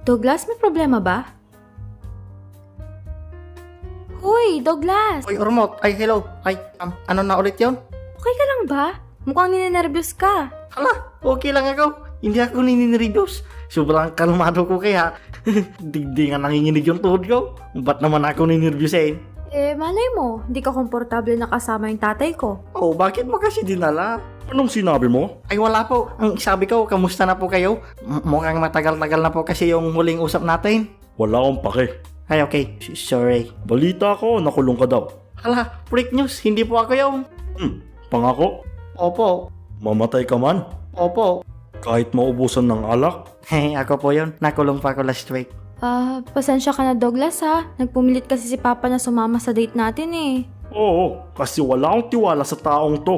Douglas, may problema ba? Hoy, Douglas! Oy, Ormot. Ay, hello. Ay, ano na ulit yon? Okay ka lang ba? Mukhang ninenervyos ka. Hala, okay lang ako. Hindi ako nininiridos. Sobrang kalmado ko kaya. Di nga nanginginig yung tuhod ko. Ba't naman ako ninervyusin? Malay mo, hindi ka komportable na kasama yung tatay ko. Oh, bakit mo kasi dinala? Anong sinabi mo? Ay, wala po. Ang sabi ko, kamusta na po kayo? Mukhang matagal-tagal na po kasi yung huling usap natin. Wala akong pake. Ay, okay. Sorry. Balita ko, nakulong ka daw. Hala, freak news. Hindi po ako yung... Pangako? Opo. Mamatay ka man? Opo. Kahit maubusan ng alak? Ako po yun. Nakulong pa ako last week. Pasensya ka na, Douglas, ha? Nagpumilit kasi si Papa na sumama sa date natin eh. Oo, kasi wala akong tiwala sa taong to.